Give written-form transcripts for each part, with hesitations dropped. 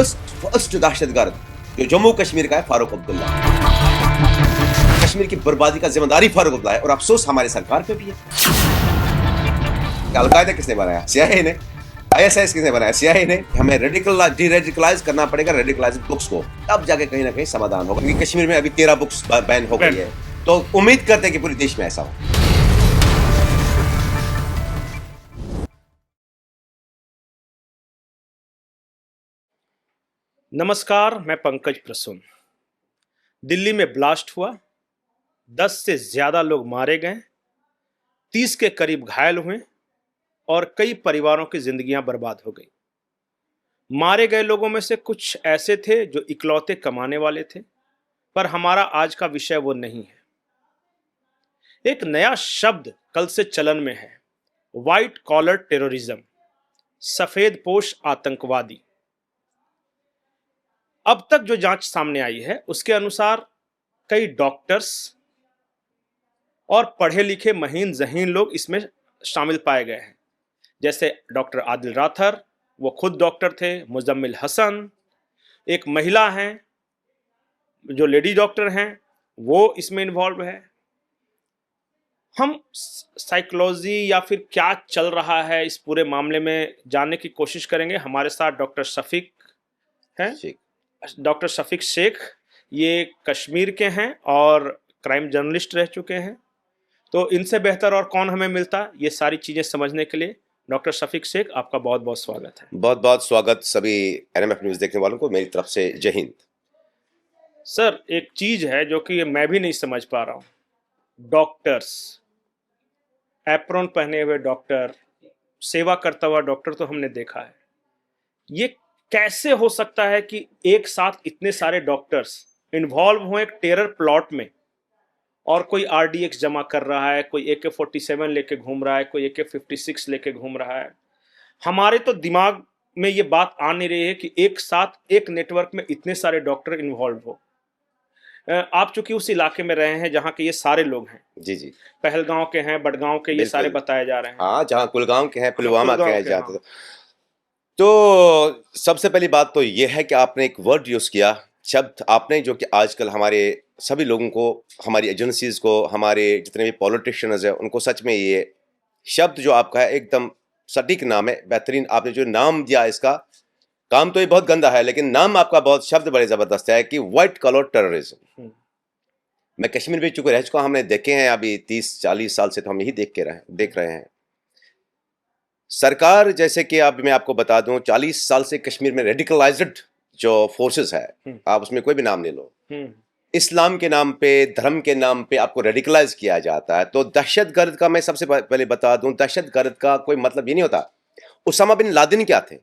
First दहशतगर्द जो जम्मू कश्मीर का है फारूक अब्दुल्ला। कश्मीर की बर्बादी का जिम्मेदारी फारूक अब्दुल्ला है और अफसोस हमारी सरकार पे भी है। अलकायदा किसने बनाया? सीआईए ने। आईएसआईएस किसने बनाया? सीआईए ने। हमें रेडिकलाइज करना पड़ेगा, रेडिकलाइज बुक्स को, तब जाके कहीं ना कहीं समाधान होगा। क्योंकि कश्मीर में अभी 13 बुक्स बैन हो गई है, तो उम्मीद करते हैं कि पूरे देश में ऐसा हो। नमस्कार, मैं पंकज प्रसून। दिल्ली में ब्लास्ट हुआ, 10 से ज्यादा लोग मारे गए, 30 के करीब घायल हुए और कई परिवारों की जिंदगियां बर्बाद हो गई। मारे गए लोगों में से कुछ ऐसे थे जो इकलौते कमाने वाले थे, पर हमारा आज का विषय वो नहीं है। एक नया शब्द कल से चलन में है, व्हाइट कॉलर टेररिज्म, सफेद पोश आतंकवादी। अब तक जो जांच सामने आई है उसके अनुसार कई डॉक्टर्स और पढ़े लिखे महीन जहीन लोग इसमें शामिल पाए गए हैं। जैसे डॉक्टर आदिल राथर, वो खुद डॉक्टर थे। मुजम्मिल हसन, एक महिला हैं जो लेडी डॉक्टर हैं, वो इसमें इन्वॉल्व है। हम साइकोलॉजी या फिर क्या चल रहा है इस पूरे मामले में जानने की कोशिश करेंगे। हमारे साथ डॉक्टर शफीक हैं, डॉक्टर शफीक शेख। ये कश्मीर के हैं और क्राइम जर्नलिस्ट रह चुके हैं, तो इनसे बेहतर और कौन हमें मिलता ये सारी चीज़ें समझने के लिए। डॉक्टर शफीक शेख, आपका बहुत बहुत स्वागत है। बहुत बहुत स्वागत सभी एनएमएफ न्यूज़ देखने वालों को मेरी तरफ से। जय हिंद। सर, एक चीज़ है जो कि मैं भी नहीं समझ पा रहा हूँ। डॉक्टर्स, एप्रॉन पहने हुए डॉक्टर, सेवा करता हुआ डॉक्टर तो हमने देखा है। ये कैसे हो सकता है कि एक साथ इतने सारे डॉक्टर्स इन्वॉल्व हों एक टेरर प्लॉट में, और कोई आरडीएक्स जमा कर रहा है, कोई AK-47 लेके घूम रहा है, कोई AK-56 लेके घूम रहा है। हमारे तो दिमाग में ये बात आ नहीं रही है कि एक साथ एक नेटवर्क में इतने सारे डॉक्टर इन्वॉल्व हो। आप चूंकि उस इलाके में रहे हैं जहाँ के ये सारे लोग हैं। जी जी। पहलगांव के हैं, बडगांव के, ये सारे बताए जा रहे हैं। हाँ, जहाँ कुलगांव के हैं, पुलवामा के हैं, जाते हाँ। तो सबसे पहली बात तो यह है कि आपने एक वर्ड यूज किया, शब्द आपने, जो कि आजकल हमारे सभी लोगों को, हमारी एजेंसीज को, हमारे जितने भी पॉलिटिशियंस हैं उनको सच में ये शब्द जो आपका है एकदम सटीक नाम है, बेहतरीन। आपने जो नाम दिया, इसका काम तो ये बहुत गंदा है, लेकिन नाम आपका बहुत, शब्द बड़े जबरदस्त है कि व्हाइट कॉलर टेररिज्म। मैं कश्मीर में चुके रह चुका, हमने देखे हैं अभी 30-40 साल से, तो हम यही देख रहे हैं। सरकार, जैसे कि अब मैं आपको बता दूं, 40 साल से कश्मीर में रेडिकलाइज्ड जो फोर्सेस है, आप उसमें कोई भी नाम ले लो, इस्लाम के नाम पे, धर्म के नाम पे आपको रेडिकलाइज किया जाता है। तो दहशतगर्द का मैं सबसे पहले बता दूं, दहशतगर्द का कोई मतलब ये नहीं होता। उसामा बिन लादेन क्या थे?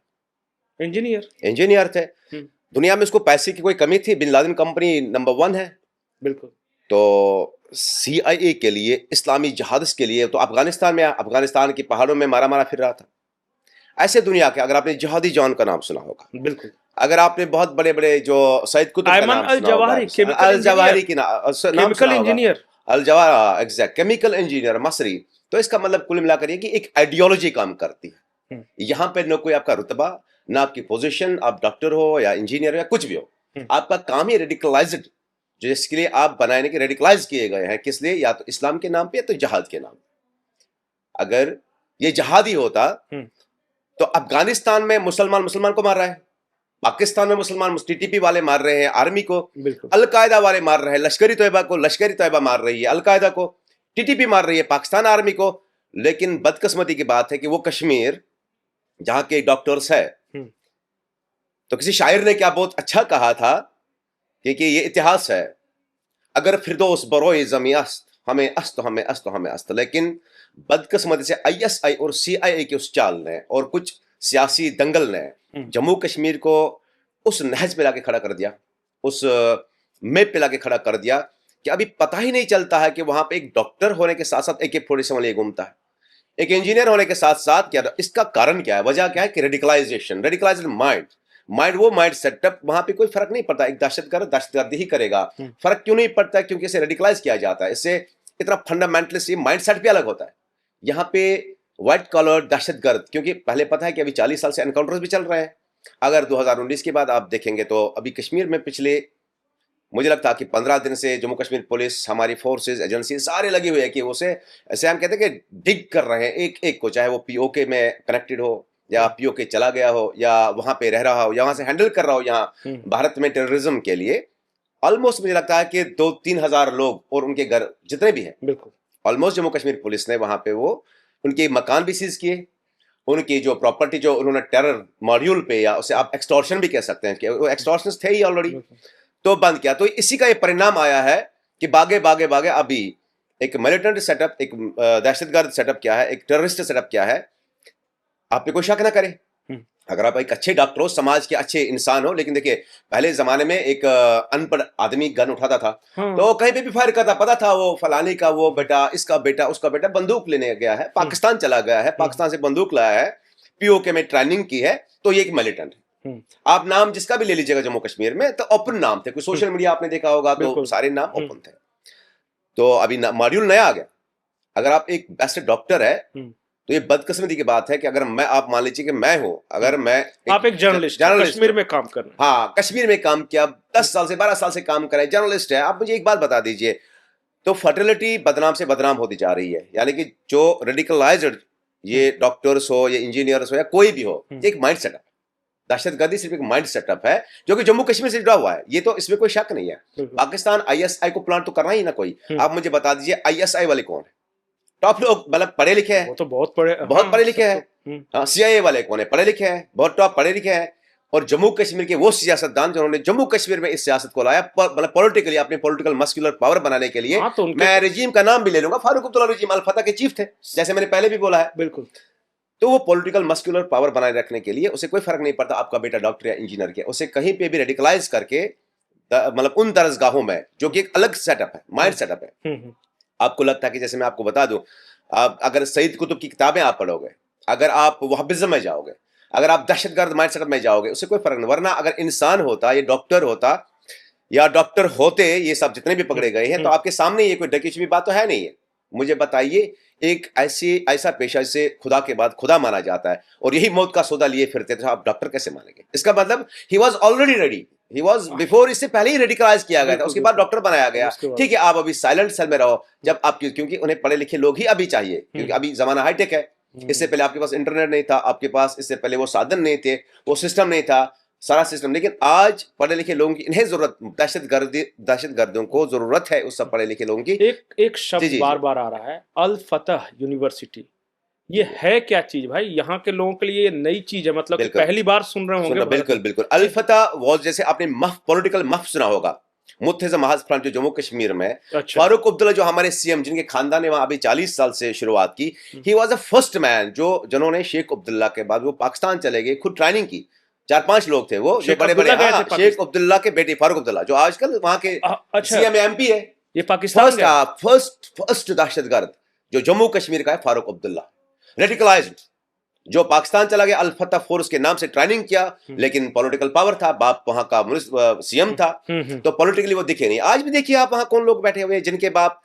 इंजीनियर थे। दुनिया में उसको पैसे की कोई कमी थी? बिन लादेन कंपनी नंबर 1 है। बिल्कुल। तो सीआईए के लिए, इस्लामी जहादिस के लिए, तो अफगानिस्तान की पहाड़ों में मारा फिर रहा था। ऐसे दुनिया के, अगर आपने जिहादी जॉन का नाम सुना होगा, बिल्कुल, अगर आपने बहुत बड़े बड़े जो सईद कुतुब का नाम सुना होगा, अल जवाहिरी की chemical engineer, Al Zawahiri, exact, chemical engineer Masri. तो इसका मतलब कुल मिलाकर ये कि एक आइडियोलॉजी काम करती है। यहाँ पे न कोई आपका रुतबा, ना आपकी पोजीशन, आप डॉक्टर हो या इंजीनियर हो या कुछ भी हो, आपका काम ही रेडिकलाइज्ड, जिसके लिए आप बनाने के रेडिकलाइज किए गए हैं। किस लिए? या तो इस्लाम के नाम पे या तो जहाद के नाम पे। अगर ये जहादी होता तो अफगानिस्तान में मुसलमान को मार रहा है, पाकिस्तान में मुसलमान टीटीपी वाले मार रहे हैं आर्मी को, अलकायदा वाले मार रहे हैं लश्करी तैयबा मार रही है अलकायदा को, टीटीपी मार रही है पाकिस्तान आर्मी को। लेकिन बदकिस्मती की बात है कि वो कश्मीर जहां के डॉक्टर्स है, तो किसी शायर ने क्या बहुत अच्छा कहा था कि ये इतिहास है, अगर फिरदौस बरोए ज़मी अस्त, हमें अस्त। लेकिन बदकिस्मती से आईएसआई और सीआईए की उस चाल ने और कुछ सियासी दंगल ने जम्मू कश्मीर को उस नहज पे लाके खड़ा कर दिया, उस मैप पे लाके खड़ा कर दिया कि अभी पता ही नहीं चलता है कि वहां पे एक डॉक्टर होने के साथ साथ AK-47 लिए घूमता है, एक इंजीनियर होने के साथ साथ। क्या इसका कारण क्या है? वजह क्या है कि रेडिकलाइज्ड माइंड, वो माइंड सेटअप, वहां पे कोई फर्क नहीं पड़ता। एक दहशतगर्दी ही करेगा। फर्क क्यों नहीं पड़ता? क्योंकि इसे रेडिकलाइज किया जाता है, इससे इतना फंडामेंटलिस्ट माइंड सेट भी अलग होता है। यहाँ पे व्हाइट कॉलर दहशतगर्द, क्योंकि पहले पता है कि अभी 40 साल से एनकाउंटर्स भी चल रहे हैं, अगर 2019 के बाद आप देखेंगे तो अभी कश्मीर में पिछले मुझे लगता है कि 15 दिन से जम्मू कश्मीर पुलिस, हमारी फोर्सेस, एजेंसी सारे लगे हुए हैं कि उसे ऐसे हम कहते हैं कि डिग कर रहे हैं एक एक को, चाहे वो पीओके में कनेक्टेड हो या पीओके चला गया हो या वहां पे रह रहा हो या वहां से हैंडल कर रहा हो यहाँ भारत में टेररिज्म के लिए। ऑलमोस्ट मुझे लगता है कि 2-3 हजार लोग और उनके घर जितने भी हैं, बिल्कुल ऑलमोस्ट जम्मू कश्मीर पुलिस ने वहां पे वो उनके मकान भी सीज किए, उनकी जो प्रॉपर्टी जो उन्होंने टेरर मॉड्यूल पे, या उसे आप एक्सटॉर्शन भी कह सकते हैं कि वो एक्सटॉर्शन थे ही ऑलरेडी, तो बंद किया। तो इसी का ये परिणाम आया है कि बागे बागे बागे अभी एक मिलिटेंट सेटअप, एक दहशतगर्द सेटअप क्या है, एक टेररिस्ट सेटअप क्या है, आप पे कोई शक ना करे। अगर आप एक अच्छे डॉक्टर हो, समाज के अच्छे इंसान हो, लेकिन देखिए पहले जमाने में एक अनपढ़ आदमी गन उठाता था तो कहीं पे भी फायर करता, पता था वो फलाने का वो बेटा, इसका बेटा, उसका बेटा बंदूक लेने गया है, पाकिस्तान चला गया है, पाकिस्तान से बंदूक लाया है, पीओके में ट्रेनिंग की है, तो ये एक मिलिटेंट है। आप नाम जिसका भी ले लीजिएगा जम्मू कश्मीर में, तो ओपन नाम थे, कोई सोशल मीडिया आपने देखा होगा तो सारे नाम ओपन थे। तो अभी मॉड्यूल नया आ गया। अगर आप एक बेस्ट डॉक्टर है तो ये बदकिस्मती की बात है कि अगर मैं, आप मान लीजिए कि मैं हूं, अगर मैं आप एक जर्नलिस्ट कश्मीर में काम कर रहे हैं, हाँ कश्मीर में काम किया, 10 साल से 12 साल से काम करे, जर्नलिस्ट है, आप मुझे एक बात बता दीजिए, तो फर्टिलिटी बदनाम से बदनाम होती जा रही है। यानी कि जो रेडिकलाइज्ड ये डॉक्टर्स हो या इंजीनियर्स हो या कोई भी हो, ये एक माइंड सेटअप, दहशतगर्दी सिर्फ एक माइंड सेटअप है जो कि जम्मू कश्मीर से जुड़ा हुआ है, ये तो इसमें कोई शक नहीं है। पाकिस्तान आईएसआई को प्लान तो करना ही ना कोई। आप मुझे बता दीजिए आईएसआई वाले कौन है? टॉप लोग, मतलब पढ़े लिखे हैं, वो तो बहुत पढ़े लिखे हैं। सीआईए वाले कौन है? पढ़े लिखे हैं, बहुत टॉप पढ़े लिखे हैं। और जम्मू कश्मीर के वो सियासतदान जिन्होंने जम्मू कश्मीर में इस सियासत को लाया, मतलब पॉलिटिकली अपने पॉलिटिकल मस्कुलर पावर बनाने के लिए। तो मैं रजीम का नाम भी ले लूंगा, फारूक अब्दुल्ला रजीम अल फतह के चीफ थे, जैसे मैंने पहले भी बोला है। बिल्कुल। तो वो पॉलिटिकल मस्कुलर पावर बनाए रखने के लिए उसे कोई फर्क नहीं पड़ता आपका बेटा डॉक्टर या इंजीनियर के, उसे कहीं पे भी रेडिकलाइज करके, मतलब उन दरसगाहों में जो कि एक अलग सेटअप है, माइंड सेटअप है। आपको लगता है कि जैसे मैं आपको बता दूं, आप अगर सईद कुतुब की किताबें आप पढ़ोगे, अगर आप वहाबिज्म में जाओगे, अगर आप दहशतगर्द माइंड सेटअप में जाओगे, उससे कोई फर्क नहीं। वरना अगर इंसान होता, ये डॉक्टर होता या डॉक्टर होते, ये सब जितने भी पकड़े गए हैं, तो आपके सामने ये कोई डकी छुपी बात तो है नहीं है। मुझे बताइए, एक ऐसा पेशा जिसे खुदा के बाद खुदा माना जाता है और यही मौत का सौदा लिए फिरते थे, आप डॉक्टर कैसे मानेंगे? इसका मतलब he was already ready, he was before, इससे पहले ही रेडिकलाइज किया गया था, उसके बाद डॉक्टर बनाया गया। ठीक है, आप अभी साइलेंट सेल में रहो जब आप, क्योंकि उन्हें पढ़े लिखे लोग ही अभी चाहिए, क्योंकि अभी जमाना हाईटेक है। इससे पहले आपके पास इंटरनेट नहीं था, आपके पास इससे पहले वो साधन नहीं थे, वो सिस्टम नहीं था, सारा सिस्टम। लेकिन आज पढ़े लिखे लोगों की इन्हें जरूरत, दहशतगर्दों को जरूरत है उस सब पढ़े लिखे लोगों की। एक शब्द बार बार आ रहा है, अल फतह यूनिवर्सिटी, ये है क्या चीज भाई? यहाँ के लोगों के लिए ये नई चीज है, मतलब पहली बार सुन रहे होंगे। बिल्कुल बिल्कुल। अल फतह वॉज, जैसे आपने पॉलिटिकल मफ सुना होगा, मुत्तहिदा महाज फ्रंट जो जम्मू कश्मीर में। अच्छा। फारूक अब्दुल्ला जो हमारे सीएम, जिनके खानदान ने वहां अभी 40 साल से शुरुआत की, he was the first man जिन्होंने शेख अब्दुल्ला के बाद वो पाकिस्तान चले गए, खुद ट्रेनिंग की। 4-5 लोग थे वो जो बड़े बड़े, शेख अब्दुल्ला के बेटे फारूक अब्दुल्ला जो आजकल वहां के सीएम एमपी है, ये पाकिस्तान का फर्स्ट दहशतगर्द जो जम्मू कश्मीर का है, फारूक अब्दुल्ला। रेडिकलाइज्ड, जो पाकिस्तान चला गया, अल फतह फोर्स के नाम से ट्रेनिंग किया, लेकिन पॉलिटिकल पावर था, बाप वहां का सीएम था, तो पॉलिटिकली वो दिखे नहीं। आज भी देखिए आप वहां कौन लोग बैठे हुए हैं जिनके बाप,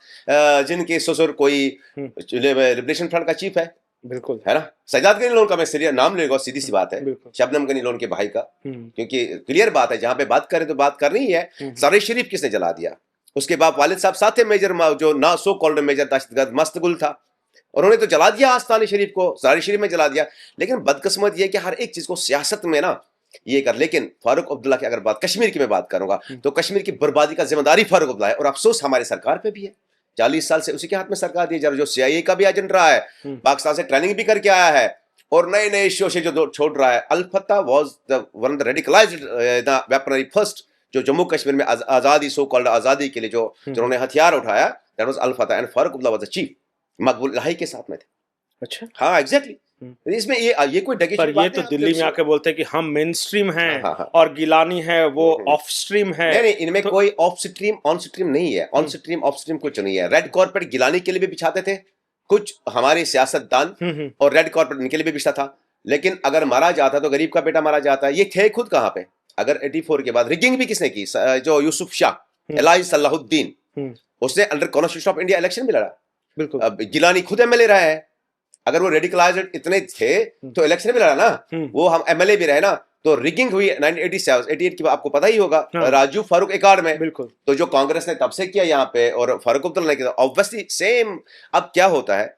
जिनके ससुर कोई लिबरेशन फ्रंट का चीफ है, बिल्कुल है ना। सजाद गनी लोन का मैं सीरिया नाम लेगा, सीधी सी बात है, शबनम गनी लोन के भाई का, क्योंकि क्लियर बात है, जहां पे बात करें तो बात करनी ही है। सराय शरीफ किसने जला दिया? उसके बाप वालिद साहब साथ मेजर, जो ना सो कॉल्ड मेजर दहशतगर्द मस्तगुल था, उन्होंने तो जला दिया आस्तान शरीफ को, सराय शरीफ में जला दिया। लेकिन बदकिस्मत ये कि हर एक चीज को सियासत में ना ये कर। लेकिन फारूक अब्दुल्ला की अगर बात कश्मीर की मैं बात करूंगा, तो कश्मीर की बर्बादी का जिम्मेदारी फारूक अब्दुल्ला है, और अफसोस हमारी सरकार पे भी है। 40 साल से उसी के हाथ में सरकार दी जा रही, जो सीआईए का भी एजेंट रहा है, पाकिस्तान से ट्रेनिंग भी करके आया है, और नए नए शोशे जो छोड़ रहा है। अल फतह was the one of the radicalised weaponry first, जो जम्मू कश्मीर में आजादी, सो कॉल्ड आजादी के लिए जिन्होंने हथियार उठाया, दैट वाज अल फतह, and Farooq Abdullah was the chief, मकबूल इलाही के साथ में थे। अच्छा, हाँ एग्जैक्टली। इसमें ये कोई डकी पर ये तो दिल्ली में आके बोलते हैं कि हम मेन स्ट्रीम हैं, और गिलानी है वो ऑफ स्ट्रीम है। नहीं, इनमें तो कोई ऑफ स्ट्रीम ऑन स्ट्रीम नहीं है, ऑन स्ट्रीम ऑफ स्ट्रीम कुछ नहीं है। रेड कॉर्पेट गिलानी के लिए भी बिछाते थे कुछ हमारे सियासतदान, और रेड कॉर्पेट इनके लिए भी बिछता था। लेकिन अगर मारा जाता तो गरीब का बेटा मारा जाता है। ये थे खुद कहाँ पे? अगर 84 के बाद रिगिंग भी किसने की? जो यूसुफ शाह, एलाई सलाहुद्दीन, उसने under constitution of India election भी लड़ा। बिल्कुल। अब गिलानी खुद एमएलए रहा है। अगर वो रेडिकलाइज्ड इतने थे तो इलेक्शन भी लड़ा ना, वो हम एमएलए भी रहे ना, तो रिगिंग हुई 1987 88 की आपको पता ही होगा, हाँ। राजू फारूक एकाड में। बिल्कुल। तो जो कांग्रेस ने तब से किया यहाँ पे और फारूक अब्दुल्ला ने किया, ऑब्वियसली सेम। अब क्या होता है,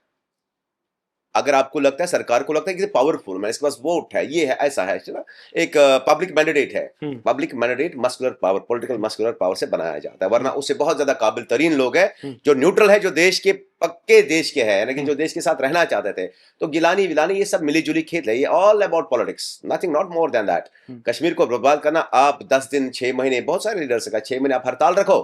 अगर आपको लगता है, सरकार को लगता है कि पावरफुल मैं, इसके पास वोट है, ये है, ऐसा है, ना, एक पब्लिक मैंडेट है, public mandate muscular power, political muscular power से बनाया जाता है, वरना उससे बहुत ज्यादा काबिल तरीन लोग हैं जो न्यूट्रल है, जो देश के पक्के देश के हैं, लेकिन जो देश के साथ रहना चाहते थे। तो गिलानी विलानी ये सब मिली जुली खेल है, ये all about politics, nothing not more than that. Kashmir को बर्बाद करना, आप 10 दिन 6 महीने, बहुत सारे लीडर्स का 6 महीने आप हड़ताल रखो,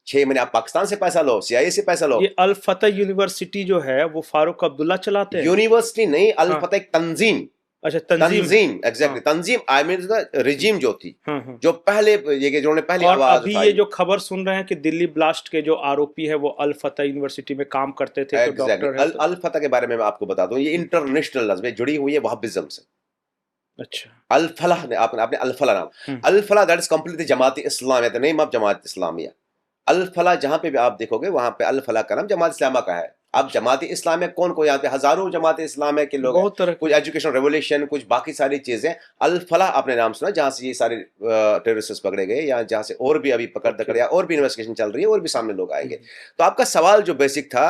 6 महीने आप पाकिस्तान से पैसा लो, CIA से पैसा लो। ये अल फतह यूनिवर्सिटी जो है वो फारूक अब्दुल्ला चलाते हैं। यूनिवर्सिटी नहीं, अल फतह एक तंजीम। अच्छा, तंजीम, एग्जैक्टली, तंजीम आई मीन रिजीम जो थी, जो पहले ये जिन्होंने पहले आवाज अभी ये जो खबर सुन रहे हैं कि दिल्ली ब्लास्ट के जो आरोपी है वो अल फतह यूनिवर्सिटी में काम करते थे, तो डॉक्टर है। अल फतह के बारे में मैं आपको बता दूं, ये इंटरनेशनल में जुड़ी हुई है वहाबिज्म से। अच्छा, अल फलाह ने आपने अल फलाह नाम, Al Falah that is completely Jamaat Islamia, the name of Jamaat Islamia. Al Falah जहां पे भी आप देखोगे वहां पे अल फलाह का नाम जमात इस्लामिया का है। अब जमात इस्लाम में कौन यहाँ पे हजारों जमात इस्लाम के लोग हैं, कुछ एजुकेशन रेवोल्यूशन, कुछ बाकी सारी चीजें। अल फलाह आपने नाम सुना, जहां से ये सारे टेररिस्ट पकड़े गए, या जहां से और भी अभी पकड़ दकड़ या और भी इन्वेस्टिगेशन चल रही है, और भी सामने लोग आएंगे। तो आपका सवाल जो बेसिक था,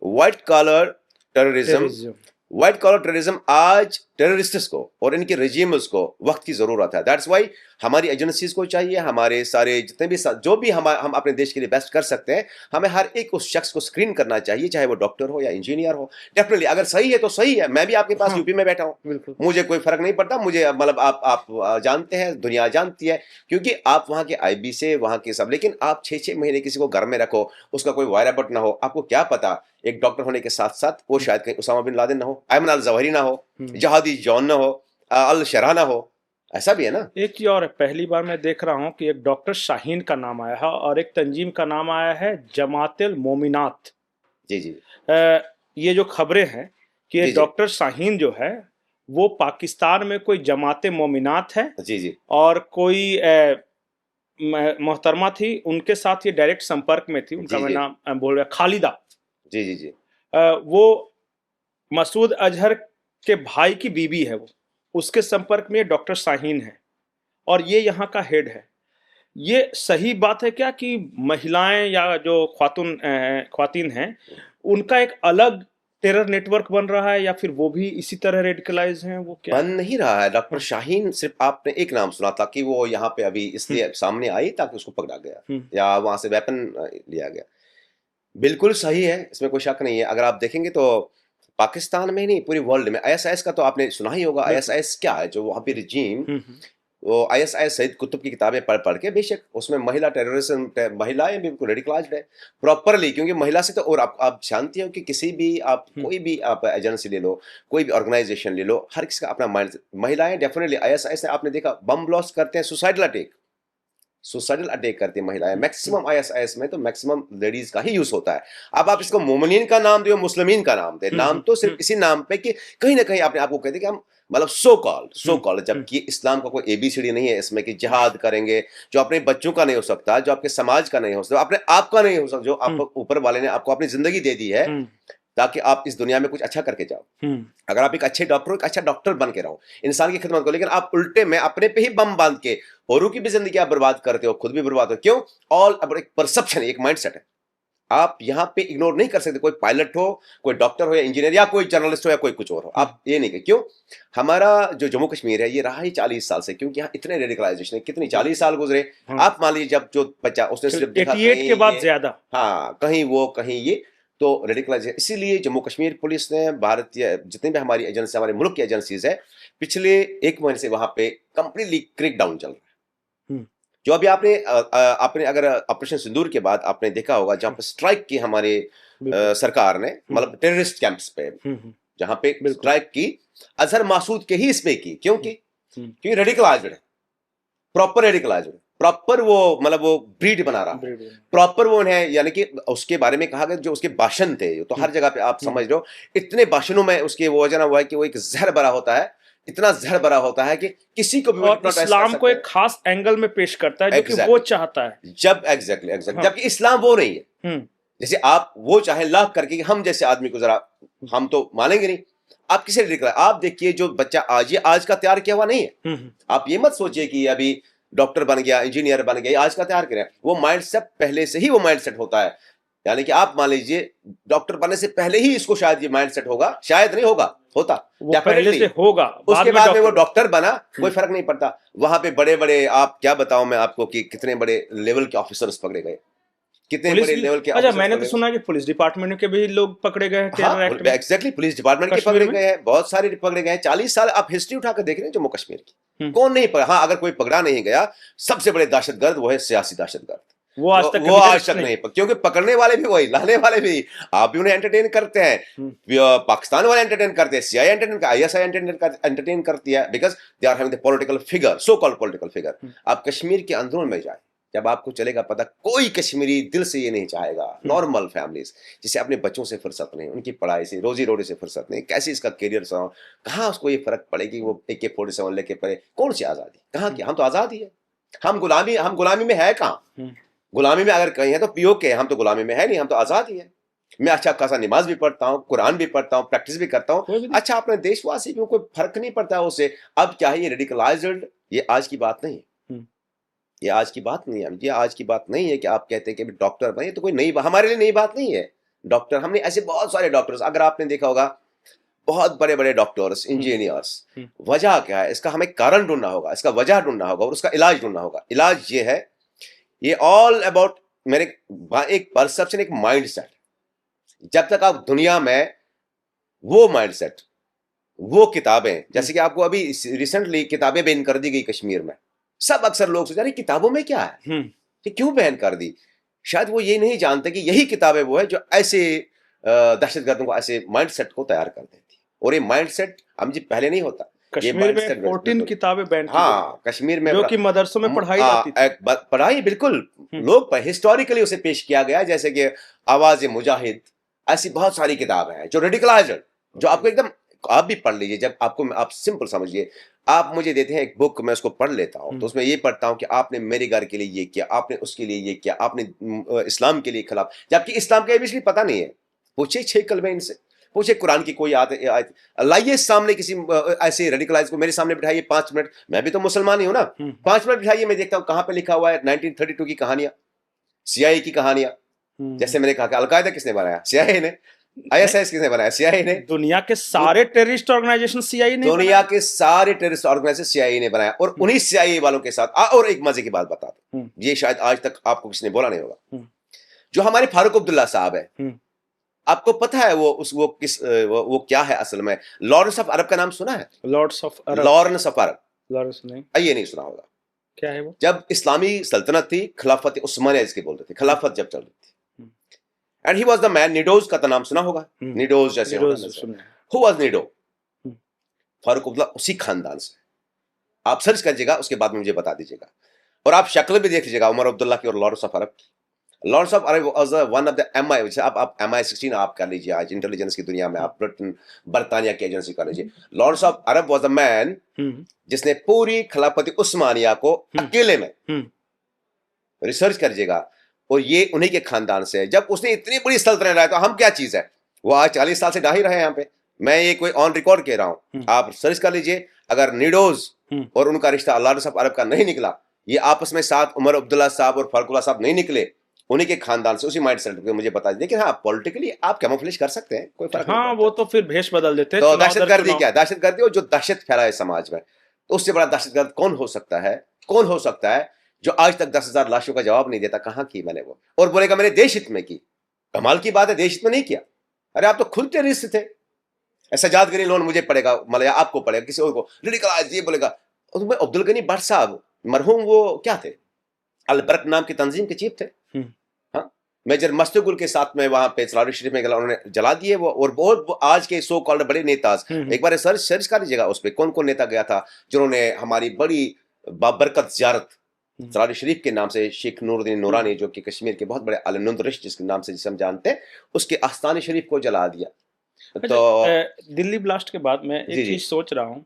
white collar terrorism, white collar terrorism आज टेररिस्ट्स को और इनके रेजिम्स को वक्त की जरूरत है। दैट्स व्हाई हमारी एजेंसीज को चाहिए, हमारे सारे जितने भी जो भी हम अपने देश के लिए बेस्ट कर सकते हैं, हमें हर एक उस शख्स को स्क्रीन करना चाहिए, चाहे वो डॉक्टर हो या इंजीनियर हो। डेफिनेटली अगर सही है तो सही है। मैं भी आपके पास यूपी में बैठा हूँ, मुझे कोई फर्क नहीं पड़ता, मुझे मतलब आप जानते हैं, दुनिया जानती है, क्योंकि आप वहाँ के IB से, वहाँ के सब। लेकिन आप 6-6 महीने किसी को घर में रखो, उसका कोई वायरबट ना हो, आपको क्या पता एक डॉक्टर होने के साथ साथ वो शायद कहीं उसामा बिन लादेन ना हो, अयमन अल जवाहिरी ना हो, जहादी जॉन ना हो, अल शरा ना हो, ऐसा भी है ना। एक चीज और है, पहली बार मैं देख रहा हूँ कि एक डॉक्टर शाहीन का नाम आया है और एक तंजीम का नाम आया है जमातुल मोमिनात। जी। ये जो खबरें हैं कि डॉक्टर शाहीन जो है वो पाकिस्तान में कोई जमात मोमिनात है, जी, और कोई मोहतरमा थी, उनके साथ ये डायरेक्ट संपर्क में थी। उनका मैं नाम बोल रहा, खालिदा। जी। वो मसूद अजहर के भाई की बीबी है, वो उसके संपर्क में डॉक्टर शाहीन है और ये यहाँ का हेड है। ये सही बात है क्या कि महिलाएं या जो ख्वातीन हैं उनका एक अलग टेरर नेटवर्क बन रहा है, या फिर वो भी इसी तरह रेडिकलाइज हैं? वो क्या बन नहीं रहा है? डॉक्टर शाहीन सिर्फ आपने एक नाम सुना था कि वो यहाँ पे अभी इसलिए सामने आई ताकि उसको पकड़ा गया या वहां से वेपन लिया गया। बिल्कुल सही है, इसमें कोई शक नहीं है। अगर आप देखेंगे तो पाकिस्तान में नहीं, पूरी वर्ल्ड में ISIS का तो आपने सुना ही होगा। ISIS क्या है, जो वहाँ पे रिजीम, वो ISIS सईद कुतुब की किताबें पढ़ के, बेशक उसमें महिला टेररिज्म, महिलाएं भी रेडिकलाइज्ड है प्रॉपरली, क्योंकि महिला से तो, और आप जानती हो कि किसी भी आप कोई भी आप एजेंसी ले लो, कोई भी ऑर्गेनाइजेशन ले लो, हर किसी का अपना माइंड। महिलाएं डेफिनेटली ISIS ने आपने देखा बम ब्लास्ट करते हैं, सुसाइडल अटैक करती है महिलाएं मैक्सिमम। ISIS में तो मैक्सिमम लेडीज का ही यूज होता है। अब आप इसको मोमिनीन का नाम दो, मुस्लिमीन का नाम दे, नाम तो सिर्फ इसी नाम पे कि कहीं ना कहीं आपने आपको कहते कि हम मतलब सो कॉल्ड, जबकि इस्लाम का कोई ABCD नहीं है इसमें कि जिहाद करेंगे, जो अपने बच्चों का नहीं हो सकता, जो आपके समाज का नहीं हो सकता, अपने आप का नहीं हो सकता, जो आप ऊपर वाले ने आपको अपनी जिंदगी दे दी है ताकि आप इस दुनिया में कुछ अच्छा करके जाओ। अगर आप एक अच्छे डॉक्टर हो, एक अच्छा डॉक्टर बन के रहो, इंसान की खिदमत करो, लेकिन आप उल्टे में अपने पे ही बम बांध के औरों की भी जिंदगी आप बर्बाद करते हो, खुद भी बर्बाद हो। क्यों? ऑल अब एक परसेप्शन, एक माइंडसेट है। आप यहाँ पे इग्नोर नहीं कर सकते, कोई पायलट हो, कोई डॉक्टर हो या इंजीनियर या कोई जर्नलिस्ट हो या कोई कुछ और हो, आप ये नहीं। क्यों? हमारा जो जम्मू कश्मीर है ये रहा ही 40 साल से, क्योंकि यहाँ इतने रेडिकलाइजेशन है, कितनी 40 साल गुजरे। आप मान लीजिए जब जो बच्चा उसने सिर्फ 88 के बाद ज्यादा, हाँ, कहीं वो कहीं ये, तो रेडिकलाइजेशन। इसीलिए जम्मू कश्मीर पुलिस ने, भारतीय जितने भी हमारी एजेंसी, हमारे मुल्क की एजेंसीज है, पिछले 1 महीने से वहां पे कंप्लीटली क्रैक डाउन चल रहा है। जो अभी आपने अगर ऑपरेशन सिंदूर के बाद आपने देखा होगा, जहां पे स्ट्राइक की हमारे सरकार ने, मतलब टेररिस्ट कैंप्स पे जहां पे स्ट्राइक की, अजहर मासूद के ही इसमें की। क्योंकि रेडिकलाइज्ड है, प्रॉपर रेडिकलाइज्ड है, प्रॉपर वो मतलब वो ब्रीड बना रहा है, प्रॉपर वो है। यानी कि उसके बारे में कहा गया जो उसके भाषण थे, तो हर जगह पे आप समझ रहे हो, इतने भाषणों में उसके वो वजह हुआ है कि वो एक जहर भरा होता है, इतना जहर भरा होता है कि किसी को भी, और इस्लाम को एक खास एंगल में पेश करता है, जो कि वो चाहता है। जब एग्जैक्टली जबकि इस्लाम वो नहीं है। जैसे आप वो चाहे लाख करके हम जैसे आदमी को जरा, हम तो मानेंगे नहीं। आप किसे रेडिकलाइज, आप देखिए जो बच्चा आज का तैयार किया हुआ नहीं है। आप ये मत सोचिए कि अभी डॉक्टर बन गया, इंजीनियर बन गया, आज का तैयार करें। वो माइंडसेट पहले से ही वो माइंडसेट होता है। यानी कि आप मान लीजिए डॉक्टर बनने से पहले ही इसको शायद ये माइंडसेट होगा, शायद नहीं होगा, होता वो पहले से होगा, उसके बाद में वो डॉक्टर बना, कोई फर्क नहीं पड़ता। वहां पे बड़े बड़े, आप क्या बताऊं मैं आपको कि कितने बड़े लेवल के ऑफिसर्स पकड़े गए, कितने बड़े लेवल के। अच्छा, मैंने तो सुना कि पुलिस डिपार्टमेंट के भी लोग पकड़े गए हैं टेरर एक्ट में। एग्जैक्टली, पुलिस डिपार्टमेंट के पकड़े गए हैं, बहुत सारे पकड़े गए हैं। 40 साल आप हिस्ट्री उठाकर देख रहे हैं जम्मू कश्मीर की, कौन नहीं पकड़ा। हाँ, अगर कोई पकड़ा नहीं गया, सबसे बड़े दहशतगर्द वो है सियासी दहशतगर्द। वो आज तक नहीं, क्योंकि पकड़ने वाले भी वही, लाने वाले भी आप भी उन्हें एंटरटेन करते हैं। पाकिस्तान वाले एंटरटेन करते हैं, सीआईए एंटरटेन, आईएसआई एंटरटेन करती है, because they are having the political figure, so called political figure. आप कश्मीर के अंदरून में जाए, जब आपको चलेगा पता, कोई कश्मीरी दिल से ये नहीं चाहेगा, नॉर्मल फैमिलीज जिसे अपने बच्चों से फुर्सत नहीं, उनकी पढ़ाई से, रोजी रोटी से फुर्सत नहीं, कैसे इसका करियर से, कहाँ उसको ये फर्क पड़ेगी वो AK-47 लेके पड़े, कौन सी आजादी, कहाँ की, हम तो आजादी है, हम गुलामी में है कहाँ। गुलामी में अगर कहीं है तो POK, हम तो गुलामी में है नहीं, हम तो आजादी है। मैं अच्छा खासा नमाज भी पढ़ता हूँ, कुरान भी पढ़ता हूँ, प्रैक्टिस भी करता हूँ, अच्छा अपने देशवासी भी, कोई फर्क नहीं पड़ता है उससे। अब क्या है, ये रेडिकलाइज्ड, ये आज की बात नहीं है, ये आज की बात नहीं है, ये आज की बात नहीं है कि आप कहते हैं कि डॉक्टर बने, तो कोई नई, हमारे लिए नई बात नहीं है डॉक्टर। हमने ऐसे बहुत सारे डॉक्टर्स, अगर आपने देखा होगा, बहुत बड़े बड़े डॉक्टर्स, इंजीनियर्स, वजह क्या है, इसका हमें कारण ढूंढना होगा, इसका वजह ढूंढना होगा और उसका इलाज ढूंढना होगा। इलाज ये है, ये ऑल अबाउट मेरे एक परसेप्शन, एक माइंडसेट। जब तक आप दुनिया में वो माइंडसेट, वो किताबें, जैसे कि आपको अभी रिसेंटली किताबें बैन कर दी गई कश्मीर में, सब अक्सर लोग सोच रहे हैं किताबों में क्या है, कि क्यों बैन कर दी। शायद वो ये नहीं जानते कि यही किताबें वो है जो ऐसे दहशतगर्दों को, ऐसे माइंडसेट को तैयार कर देती है। और ये माइंडसेट हम जी पहले नहीं होता। कश्मीर में 14 किताबें बैन की, हाँ, कश्मीर में, जो कि मदरसों में पढ़ाई जाती थी। पढ़ाई बिल्कुल लोग हिस्टोरिकली उसे पेश किया गया, जैसे कि आवाज मुजाहिद, ऐसी बहुत सारी किताबें हैं जो रेडिकलाइज्ड, जो आपको एकदम, आप भी पढ़ लीजिए, जब आपको, आप सिंपल समझिए, आप मुझे देते हैं एक बुक, मैं उसको पढ़ लेता हूँ, तो उसमें ये पढ़ता हूँ कि आपने मेरे घर के लिए ये किया, आपने उसके लिए ये किया, आपने इस्लाम के लिए खिलाफ, जबकि इस्लाम के एबीसीडी पता नहीं है। पूछे 6 कलमे इनसे, पूछे कुरान की कोई आयत, लाइए सामने किसी ऐसे रेडिकलाइज को, मेरे सामने बिठाइए 5 मिनट, मैं भी तो मुसलमान ही हूं ना, 5 मिनट बिठाइए, मैं देखता हूं कहां पे लिखा हुआ है 1932 की कहानियां, CIA की कहानियां। जैसे मैंने कहा कि अलकायदा किसने बनाया, CIA ने। ISIS किसने बनाया, CIA ने। दुनिया के सारे टेररिस्ट ऑर्गेनाइजेशन CIA ने, दुनिया के सारे टेररिस्ट ऑर्गेनाइजेशन CIA ने बनाया। और उन्हीं CIA वालों के साथ, और एक मजे की बात बता दूं, ये शायद आज तक आपको किसी ने बोला नहीं होगा, जो हमारे फारूक अब्दुल्ला साहब है, आपको पता है वो क्या है असल में? लॉरेंस ऑफ अरब का नाम सुना है? Lawrence of Arab, Lawrence of Arab, Lawrence नहीं, ये नहीं सुना होगा। क्या है वो? जब इस्लामी सल्तनत थी, खिलाफत उस्मानिया इसके बोलते थे, खिलाफत जब चल रही थी, and he was the man, निडोज का तो नाम सुना होगा, निडोज जैसे, हु वाज निडो? फारूक अब्दुल्ला उसी खानदान से। आप सर्च करिएगा, उसके बाद में मुझे बता दीजिएगा, और आप शक्ल भी देख लीजिएगा उमर अब्दुल्ला की और लॉरेंस ऑफ अरब की। Lawrence of Arab was one of the MI, आप MI16 आप कर लीजिए, आज इंटेलिजेंस की दुनिया में आप ब्रिटेन, बरतानिया की एजेंसी कर लीजिए। Lawrence of Arab was the man जिसने पूरी खिलाफत उस्मानिया को अकेले में, रिसर्च करिएगा, और ये उन्हीं के खानदान से है। जब उसने इतनी बड़ी सल्तनत रहा, तो हम क्या चीज है, वो आज 40 साल से डा ही रहे हैं यहाँ पे। मैं ये कोई ऑन रिकॉर्ड कह रहा हूँ, आप सर्च कर लीजिए। अगर निडोज और उनका रिश्ता लॉरेंस ऑफ अरब का नहीं निकला, ये आपस में साथ उमर अब्दुल्ला साहब और फारूक साहब नहीं निकले, उन्हीं के खानदान से, उसी माइंडसेट पे, मुझे बता दीजिए। लेकिन हाँ, पॉलिटिकली आप कैमोफ्लेज कर सकते हैं, कोई फर्क हाँ, वो तो फिर भेष बदल देते हैं। तो दहशतगर्दी क्या है? दहशतगर्दी, और जो दहशत फैलाए समाज में, तो उससे बड़ा दहशतगर्द कौन हो सकता है? कौन हो सकता है जो आज तक 10,000 लाशों का जवाब नहीं देता कहाँ की मैंने वो, और बोलेगा मैंने देश हित में की। कमाल की बात है, देश हित में नहीं किया। अरे आप तो खुद टेररिस्ट थे। सजाद गनी लोन मुझे पड़ेगा, मतलब आपको पड़ेगा, किसी और को रेडिकलाइज, ये बोलेगा। और अब्दुल गनी भट्ट साहब मरहूम, वो क्या थे, अलबर्क नाम की तंजीम के चीफ थे। मेजर मस्तगुल के साथ में वहां पे चरारी शरीफ में गला, उन्होंने जला दिए वो। और बहुत आज के सो कॉल्ड बड़े नेता, एक बार सर्च कर लीजिएगा उस पर, कौन कौन नेता गया था जिन्होंने हमारी बड़ी बाबरकत ज़ियारत चरारी शरीफ के नाम से, शेख नूरुद्दीन नूरानी, जो कि कश्मीर के बहुत बड़े आलिम जिसके नाम से जिसे हम जानते हैं, उसके आस्थाने शरीफ को जला दिया। तो दिल्ली ब्लास्ट के बाद मैं एक चीज सोच रहा हूँ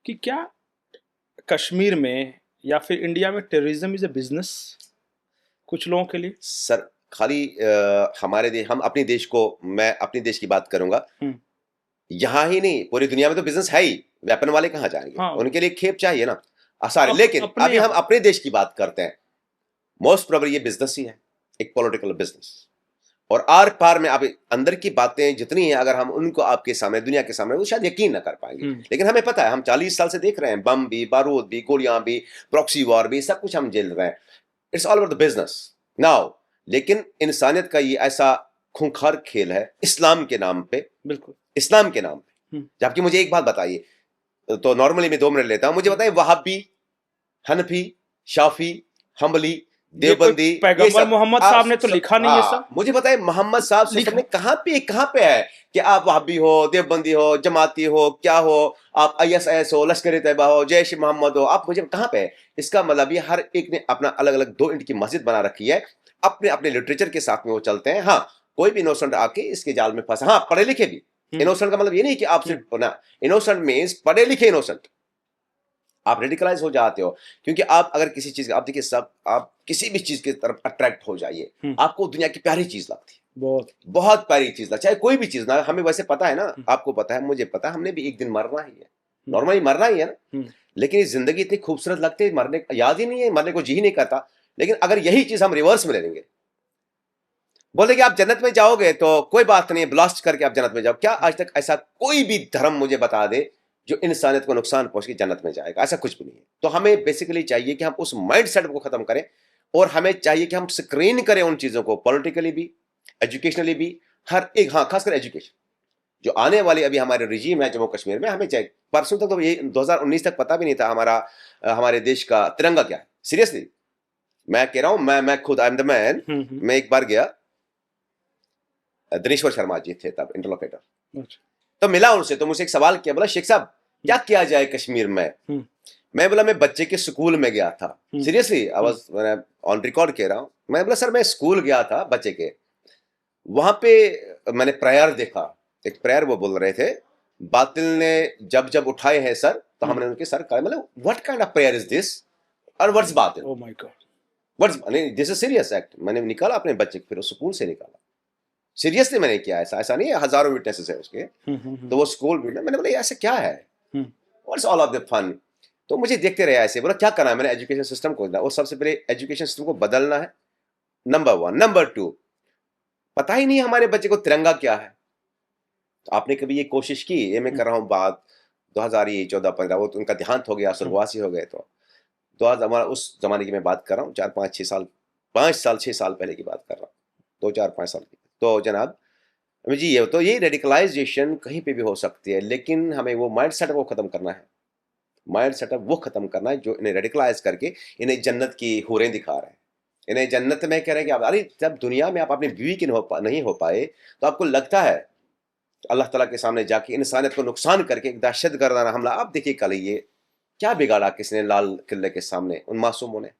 कि क्या कश्मीर में या फिर इंडिया में टेररिज्म इज ए बिजनेस कुछ लोगों के लिए? सर, खाली हमारे देश, हम अपने देश को, मैं अपने देश की बात करूंगा, यहाँ ही नहीं, पूरी दुनिया में तो बिजनेस है ही, वेपन वाले कहाँ जाएंगे? हाँ। उनके लिए खेप चाहिए ना, आसार। लेकिन अपने अभी हम अपने देश की बात करते हैं, मोस्ट प्रोबेबली ये बिजनेस ही है, एक पॉलिटिकल बिजनेस। और आर पार में आप अंदर की बातें जितनी हैं, अगर हम उनको आपके सामने, दुनिया के सामने, वो शायद यकीन ना कर पाएंगे। लेकिन हमें पता है, हम 40 साल से देख रहे हैं, बम भी, बारूद भी, गोलियां भी, प्रॉक्सी वॉर भी, सब कुछ हम झेल रहे हैं। It's all about the business now. लेकिन इंसानियत का ये ऐसा खूंखार खेल है इस्लाम के नाम पे, बिल्कुल इस्लाम के नाम पे। जबकि मुझे एक बात बताइए, तो नॉर्मली मैं 2 मिनट लेता हूं, मुझे बताइए वहाबी, हनफी, शाफी, हम्बली, देवबंदी, पैगंबर मोहम्मद साहब ने तो लिखा नहीं है सब। मुझे बताइए मोहम्मद साहब से सबने कहां पे है कि आप वहाबी हो, देवबंदी हो, जमाती हो, क्या हो, आप ISIS हो, लश्कर तैयबा हो, जैश मोहम्मद हो, आप मुझे कहां पे है? इसका मतलब ये हर एक ने अपना अलग अलग 2 ईंट की मस्जिद बना रखी है, अपने अपने लिटरेचर के साथ में वो चलते हैं। हाँ, कोई भी इनोसेंट आके इसके जाल में फंसा, हाँ पढ़े लिखे भी। इनोसेंट का मतलब ये नहीं कि आप सिर्फ ना, इनोसेंट मींस पढ़े लिखे इनोसेंट। आप रेडिकलाइज हो जाते हो, क्योंकि आप अगर किसी चीज, आप देखिए सब, आप किसी भी चीज की तरफ अट्रैक्ट हो जाइए, आपको दुनिया की प्यारी चीज लगती है, बहुत प्यारी चीज लगती है, चाहे कोई भी चीज ना। हमें वैसे पता है ना, आपको पता है, मुझे पता है, हमने भी एक दिन मरना ही है, नॉर्मली मरना ही है ना। लेकिन ये जिंदगी इतनी खूबसूरत लगती है, मरने याद ही नहीं है, मरने को जी ही नहीं करता। लेकिन अगर यही चीज हम रिवर्स में ले लेंगे, बोले कि आप जन्नत में जाओगे, तो कोई बात नहीं, ब्लास्ट करके आप जन्नत में जाओ। क्या आज तक ऐसा कोई भी धर्म मुझे बता दे जो इंसानियत को नुकसान पहुंच के जन्नत में जाएगा? ऐसा कुछ भी नहीं है। तो हमें बेसिकली चाहिए कि हम उस माइंड सेट को खत्म करें, और हमें चाहिए कि हम स्क्रीन करें उन चीजों को, पॉलिटिकली भी, एजुकेशनली भी, हर एक। हाँ, खासकर एजुकेशन, जो आने वाली अभी हमारे रिजीम है जम्मू कश्मीर में, हमें चाहिए। परसों तक तो ये 2019 तक पता भी नहीं था हमारे देश का तिरंगा क्या है। सीरियसली मैं कह रहा हूं, मैं खुद आई एम द मैन। मैं एक बार गया, दिनेश्वर शर्मा जी थे तब इंटरलोकेटर, तो मिला उनसे, तो मुझे एक सवाल किया, बोला शेख साहब क्या किया जाए कश्मीर में? मैं बोला मैं बच्चे के स्कूल में गया था, seriously I was on record कह रहा हूं। मैं बोला सर मैं स्कूल गया था बच्चे के, वहां पे मैंने प्रेयर देखा, एक प्रेयर वो बोल रहे थे, बातिल ने जब जब उठाए हैं सर, तो हमने उनके सर कहा, मतलब what kind of prayer is this, और व्हाट्स बातिल, oh my God, what's, this is serious act. मैंने निकाला अपने बच्चे को, फिर स्कूल से निकाला, सीरियसली मैंने किया, ऐसा नहीं है, हजारों विटनेसेस है उसके। तो वो स्कूल भी, मैंने बोला ऐसा क्या है, what's all of the fun? तो मुझे देखते रहे ऐसे, बोला क्या करना है? मैंने एजुकेशन सिस्टम को, और सबसे पहले एजुकेशन सिस्टम को बदलना है, नंबर 1। नंबर 2, पता ही नहीं हमारे बच्चे को तिरंगा क्या है। तो आपने कभी ये कोशिश की? ये मैं कर रहा हूँ बात 2014-15, वो तो उनका देहांत हो गया, स्वर्गवासी हो गए। तो 2000 उस जमाने की मैं बात कर रहा हूँ, 4-5-6 साल, 5 साल 6 साल पहले की बात कर रहा हूँ, 2-4-5 साल की। तो जनाब जी, ये रेडिकलाइजेशन कहीं पे भी हो सकती है, लेकिन हमें वो माइंड सेटअप को खत्म करना है। माइंड सेटअप वो खत्म करना है जो इन्हें रेडिकलाइज करके इन्हें जन्नत की हूरें दिखा रहे हैं। इन्हें जन्नत में कह रहे हैं कि आप, अरे जब दुनिया में आप अपनी बीवी की नहीं हो पाए, तो आपको लगता है अल्लाह ताला के सामने जाके इंसानियत को नुकसान करके एक दहशतगर्दाना हमला। आप देखिए कल ये क्या बिगाड़ा किसने लाल किले के सामने उन मासूमों ने।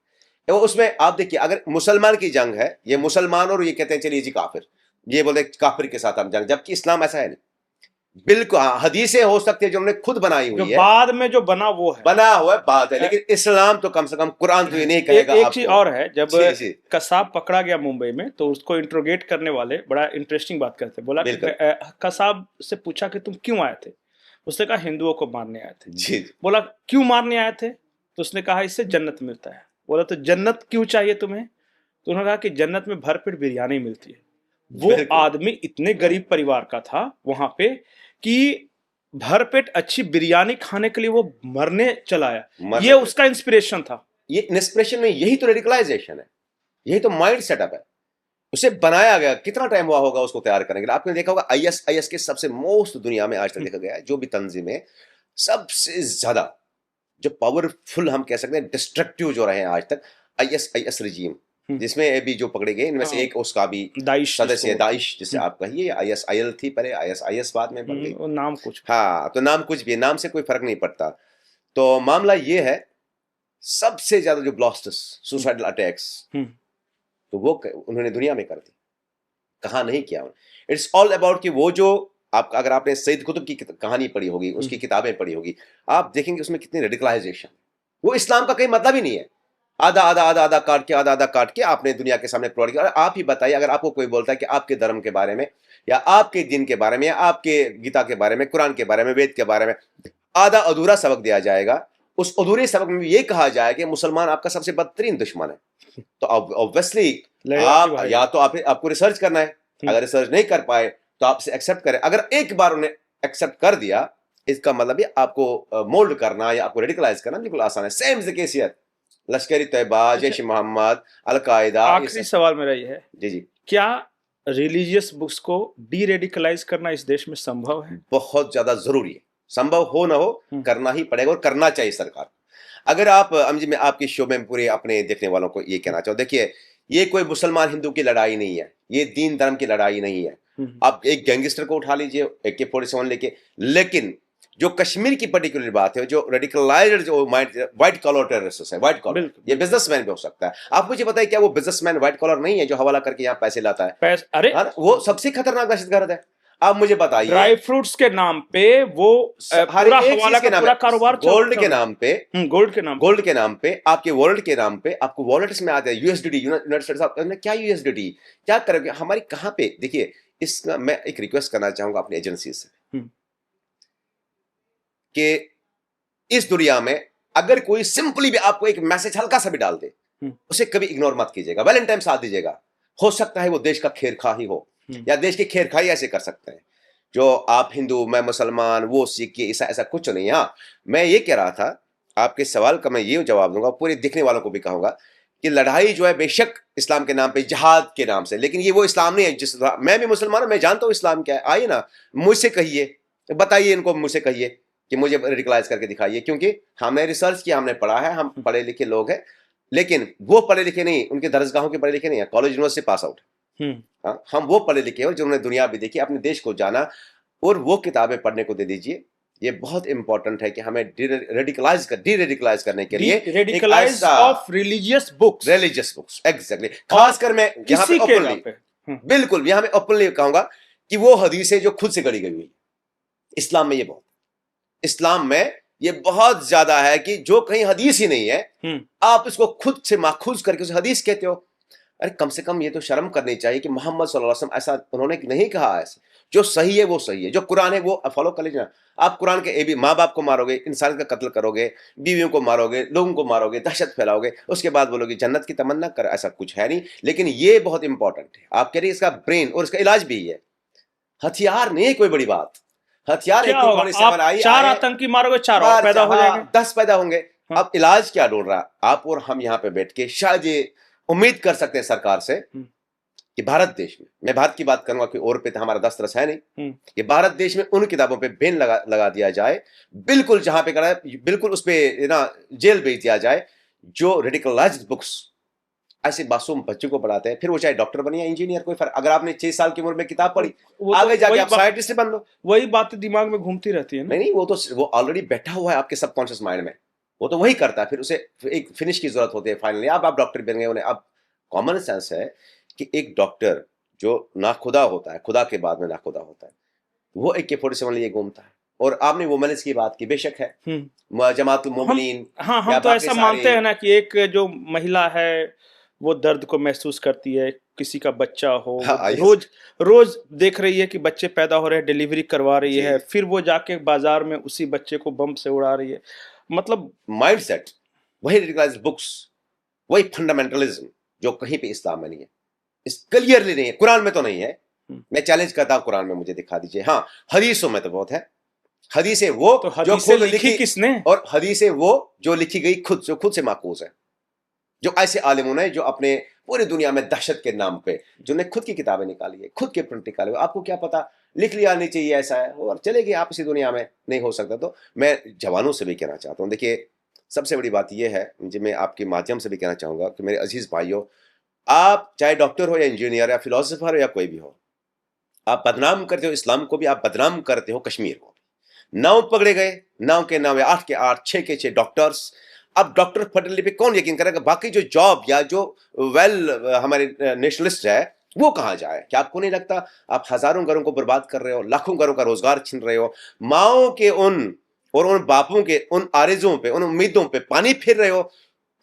तो उसमें आप देखिए, अगर मुसलमान की जंग है, ये मुसलमान और ये कहते हैं चलिए जी काफिर, ये बोले काफिर के साथ हम जंग, जबकि इस्लाम ऐसा है नहीं। बिल्कुल हदीसें हो सकती है जो उन्होंने खुद बनाई हुई है, बाद में जो बना वो है, बना हुआ है बात है, लेकिन इस्लाम तो कम से कम, कुरान तो ये नहीं कहेगा। एक चीज और है, जब कसाब पकड़ा गया मुंबई में, तो उसको इंट्रोगेट करने वाले बड़ा इंटरेस्टिंग बात करते, बोला कसाब से पूछा कि तुम क्यों आए थे? उसने कहा हिंदुओं को मारने आए थे। जी। बोला क्यों मारने आए थे? तो उसने कहा इससे जन्नत मिलता है। बोला तो जन्नत क्यों चाहिए तुम्हें? तो उन्होंने कहा कि जन्नत में भरपेट बिरयानी मिलती है। वो आदमी इतने गरीब परिवार का था वहां पे कि भरपेट अच्छी बिरयानी खाने के लिए वो मरने चला आया। ये उसका इंस्पिरेशन था। ये इंस्पिरेशन नहीं, यही तो रेडिकलाइजेशन है, यही तो माइंड सेटअप है। उसे बनाया गया, कितना टाइम हुआ होगा उसको तैयार करने के लिए? आपने देखा होगा ISIS के सबसे मोस्ट दुनिया में आज तक देखा गया है, जो भी तंजीम है, सबसे ज्यादा जो पावरफुल हम कह सकते हैं, डिस्ट्रक्टिव जो रहे हैं आज तक, ISIS रिजीम, जिसमें अभी जो पकड़े गए इनमें से एक उसका भी सदस्य दाइश, जिसे आप कहिए, ISIL थी पहले, ISIS बाद में बन गई, नाम कुछ, हाँ तो नाम कुछ भी, नाम से कोई फर्क नहीं पड़ता। तो मामला ये है, सबसे ज्यादा जो ब्लास्टर्स, सुसाइडल अटैक्स, तो वो उन्होंने दुनिया में कर दी, कहा नहीं किया। इट्स ऑल अबाउट कि वो जो आप, अगर आपने सईद कुतुब की कहानी पढ़ी होगी, उसकी किताबें पढ़ी होगी, आप देखेंगे उसमें कितनी रेडिकलाइजेशन। वो इस्लाम का कहीं मतलब ही नहीं है, आधा काट के आपने दुनिया के सामने प्रोवाइड किया। आप ही बताइए, अगर आपको कोई बोलता है कि आपके धर्म के बारे में या आपके दिन के बारे में, या आपके गीता के बारे में, कुरान के बारे में, वेद के बारे में आधा अधूरा सबक दिया जाएगा। उस अधूरे सबक में ये कहा जाए कि मुसलमान आपका सबसे बदतरीन दुश्मन है, तो ऑब्वियसली आप या तो आपको रिसर्च करना है, अगर रिसर्च नहीं कर पाए तो आपसे एक्सेप्ट करें। अगर एक बार उन्हें एक्सेप्ट कर दिया, इसका मतलब ये आपको मोल्ड करना या आपको रेडिकलाइज करना बिल्कुल आसान है। सेम केसियत लश्करी तैयबा, जैश मोहम्मद, अलकायदा। आखिरी सवाल मेरा ये है, जी, क्या रिलीजियस बुक्स को डी रेडिकलाइज करना इस देश में संभव है? बहुत ज्यादा जरूरी है, संभव हो ना हो करना ही पड़ेगा, और करना चाहिए सरकार। अगर आप जी, मैं आपके शो में पूरे अपने देखने वालों को ये कहना चाहूँ, देखिए ये कोई मुसलमान हिंदू की लड़ाई नहीं है, ये दीन धर्म की लड़ाई नहीं है। आप एक गैंगस्टर को उठा लीजिए AK-47 लेके, लेकिन जो कश्मीर की पर्टिकुलर बात है, जो रेडिकलाइज्ड जो व्हाइट कॉलर टेररिस्ट है, व्हाइट कॉलर, ये बिजनेसमैन भी हो सकता है। आप मुझे बताइए, क्या वो बिजनेसमैन व्हाइट कॉलर नहीं है जो हवाला करके यहाँ पैसे लाता है? अरे वो सबसे खतरनाक दहशतगर्द है। आप मुझे बताइए, ड्राई फ्रूट्स के नाम पे वो पूरा हवाला का पूरा कारोबार, गोल्ड के नाम पे, गोल्ड के नाम पे, आपके वॉलेट के नाम पे, आपको वॉलेट्स में आते हैं USDT, यूनाइटेड स्टेट्स ऑफ, क्या USDT क्या करोगे हमारी कहाँ पे? देखिए, इसका मैं एक रिक्वेस्ट करना चाहूंगा अपनी एजेंसी से कि इस दुनिया में अगर कोई सिंपली भी आपको एक मैसेज हल्का सा भी डाल दे, उसे कभी इग्नोर मत कीजिएगा, वैलेंटाइन साथ दीजिएगा। हो सकता है वो देश का खैरखा ही हो, या देश की खैरखाई ऐसे कर सकते हैं। जो आप हिंदू, मैं मुसलमान, वो सिख, ईसा, ऐसा कुछ नहीं। हाँ, मैं ये कह रहा था, आपके सवाल का मैं ये जवाब दूंगा, पूरे दिखने वालों को भी कहूंगा कि लड़ाई जो है बेशक इस्लाम के नाम पे, जिहाद के नाम से, लेकिन ये वो इस्लाम नहीं है जिस, मैं भी मुसलमान हूं, मैं जानता हूं इस्लाम क्या है। आइए ना, मुझसे कहिए, बताइए इनको, मुझसे कहिए कि मुझे रेडिकलाइज करके दिखाइए, क्योंकि हमने रिसर्च किया, हमने पढ़ा है, हम पढ़े लिखे लोग हैं। लेकिन वो पढ़े लिखे नहीं, उनके दरसगाहों के पढ़े लिखे नहीं है, कॉलेज यूनिवर्सिटी पास आउट। हम वो पढ़े लिखे हैं जिन्होंने दुनिया भी देखी, अपने देश को जाना, और वो किताबें पढ़ने को दे दीजिए। ये बहुत इंपॉर्टेंट है कि हमें डी रेडिकलाइज करने के लिए radicalise of religious books, exactly. खासकर मैं यहाँ पे ओपनली, बिल्कुल यहाँ मैं ओपनली कहूंगा कि वो हदीसें जो खुद से गढ़ी गई हुई, इस्लाम में ये बहुत, इस्लाम में ये बहुत ज्यादा है कि जो कहीं हदीस ही नहीं है, आप इसको खुद से माखूज करके उसे हदीस कहते हो। अरे कम से कम ये तो शर्म करनी चाहिए कि मोहम्मद सल्लल्लाहु अलैहि वसल्लम ऐसा उन्होंने नहीं कहा। ऐसे जो सही है वो सही है, जो कुरान है वो फॉलो कर लीजिए। आप कुरान के भी माँ बाप को मारोगे, इंसान का कत्ल करोगे, बीवियों को मारोगे, लोगों को मारोगे, दहशत फैलाओगे, उसके बाद बोलोगे जन्नत की तमन्ना कर, ऐसा कुछ है नहीं। लेकिन ये बहुत इंपॉर्टेंट है, आप कह रही इसका ब्रेन और इसका इलाज भी है, हथियार नहीं है कोई बड़ी बात। हथियार चार आतंकी मारोगे, 4 और पैदा हो जाएंगे, 10 पैदा होंगे। अब इलाज क्या ढूंढ रहा? आप और हम यहाँ पे बैठ के शायद ये उम्मीद कर सकते हैं सरकार से कि भारत देश में, मैं भारत की बात करूंगा कि और पे तो हमारा दस्तरस है नहीं, कि भारत देश में उन किताबों पे बैन लगा दिया जाए, बिल्कुल जहां पे करा है बिल्कुल उस पे ना जेल भेज दिया जाए, जो रेडिकलाइज्ड बुक्स ऐसे मासूम बच्चों को पढ़ाते हैं। फिर वो चाहे डॉक्टर बने या इंजीनियर, कोई फर्क। अगर आपने 6 साल की उम्र में किताब पढ़ी, आगे जाके आप साइंटिस्ट बन लो, वही बात दिमाग में घूमती रहती है ना? नहीं, वो ऑलरेडी बैठा हुआ है आपके सबकॉन्शियस माइंड में, वो तो वही करता है। फिर उसे एक फिनिश की जरूरत होती है फाइनली, आप डॉक्टर बन गए। उन्हें अब कॉमन सेंस है कि एक डॉक्टर जो नाखुदा होता है, खुदा के बाद में नाखुदा होता है, वो AK-47 लिए घूमता है। और आपने वुमेन्स की बात की, बेशक है, जमातुल मोमिनीन, हम तो ऐसा मानते हैं ना कि एक जो महिला है वो दर्द को महसूस करती है, किसी का बच्चा हो, रोज देख रही है कि बच्चे पैदा हो रहे हैं, डिलीवरी करवा रही है, फिर वो जाके बाजार में उसी बच्चे को बम से उड़ा रही है। मतलब माइंडसेट वही रेडिकलाइज्ड बुक्स, वही फंडामेंटलिज्म जो कहीं पे इस्लाम में नहीं है, इस क्लियरली नहीं है, कुरान में तो नहीं है। मैं चैलेंज करता हूं, कुरान में मुझे दिखा दीजिए। हाँ, हदीसों में तो बहुत है। हदीसें वो तो जो खुद लिखी किसने, और हदीसें वो जो लिखी गई खुद, जो खुद से माकूज है, जो ऐसे आलिमों ने जो अपने पूरी दुनिया में दहशत के नाम पे जिन्होंने खुद की किताबें निकाली है, खुद के प्रिंट निकाले हुए। आपको क्या पता, लिख लिया नहीं चाहिए ऐसा है और चलेगी आप इसी दुनिया में, नहीं हो सकता। तो मैं जवानों से भी कहना चाहता हूँ, देखिए सबसे बड़ी बात यह है, जो मैं आपके माध्यम से भी कहना चाहूंगा कि मेरे अजीज भाइयों, आप चाहे डॉक्टर हो या इंजीनियर या फिलोसोफर हो या कोई भी हो, आप बदनाम करते हो इस्लाम को भी, आप बदनाम करते हो कश्मीर को। 9 पकड़े गए, 9 के 9, 8 के 8, 6 के 6 डॉक्टर्स। अब डॉक्टर फर्टिलिटी पे कौन यकीन करेगा? बाकी जो जॉब या जो हमारे नेशनलिस्ट है वो कहाँ जाए? क्या आपको नहीं लगता आप हजारों घरों को बर्बाद कर रहे हो, लाखों घरों का रोजगार छीन रहे हो, माओ के उन बापों के उन आरज़ुओं पे, उन उम्मीदों पे पानी फिर रहे हो?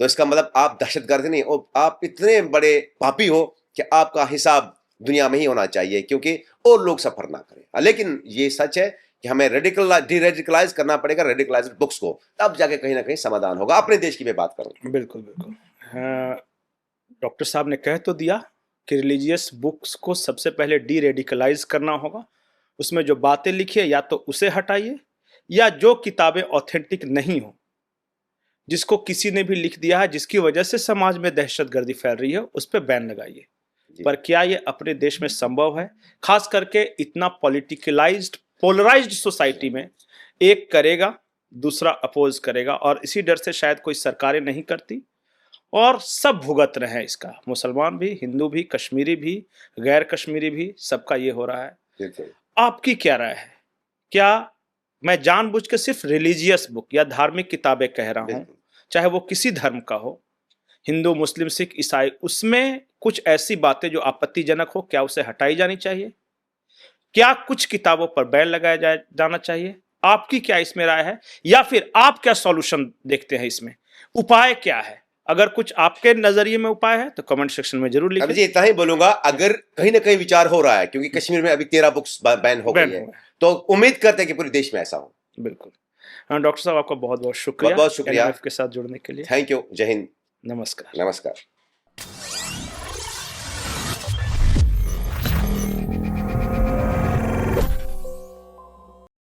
तो इसका मतलब आप दहशतगर्द नहीं, और आप इतने बड़े पापी हो कि आपका हिसाब दुनिया में ही होना चाहिए, क्योंकि और लोग सफर ना करें। लेकिन ये सच है कि हमें रेडिकलाइज करना पड़ेगा रेडिकलाइज्ड बुक्स को, तब जाके कहीं ना कहीं समाधान होगा। अपने देश की मैं बात करूं। बिल्कुल बिल्कुल। डॉक्टर साहब ने कह तो दिया कि रिलीजियस बुक्स को सबसे पहले डी रेडिकलाइज करना होगा, उसमें जो बातें लिखी है या तो उसे हटाइए, या जो किताबें ऑथेंटिक नहीं हो, जिसको किसी ने भी लिख दिया है जिसकी वजह से समाज में दहशतगर्दी फैल रही है, उस पर बैन लगाइए। पर क्या ये अपने देश में संभव है? खास करके इतना पॉलिटिकलाइज्ड पोलराइज्ड सोसाइटी में एक करेगा दूसरा अपोज करेगा, और इसी डर से शायद कोई सरकारें नहीं करती और सब भुगत रहे हैं इसका, मुसलमान भी, हिंदू भी, कश्मीरी भी, गैर कश्मीरी भी, सबका ये हो रहा है। आपकी क्या राय है? क्या मैं जानबूझ के सिर्फ रिलीजियस बुक या धार्मिक किताबें कह रहा हूं, चाहे वो किसी धर्म का हो, हिंदू, मुस्लिम, सिख, ईसाई, उसमें कुछ ऐसी बातें जो आपत्तिजनक हो, क्या उसे हटाई जानी चाहिए? क्या कुछ किताबों पर बैन लगाया जाना चाहिए? आपकी क्या इसमें राय है, या फिर आप क्या सॉल्यूशन देखते हैं इसमें? उपाय क्या है? अगर कुछ आपके नजरिए में उपाय है तो कमेंट सेक्शन में जरूर लिखिए। जी इतना ही बोलूंगा, अगर कहीं ना कहीं विचार हो रहा है, क्योंकि कश्मीर में अभी 13 बुक्स बैन हो गई है, तो उम्मीद करते हैं कि पूरे देश में ऐसा हो। बिल्कुल। डॉक्टर साहब आपका बहुत बहुत शुक्रिया, बहुत शुक्रिया के साथ जुड़ने के लिए। Thank you. जय हिंद। नमस्कार। नमस्कार।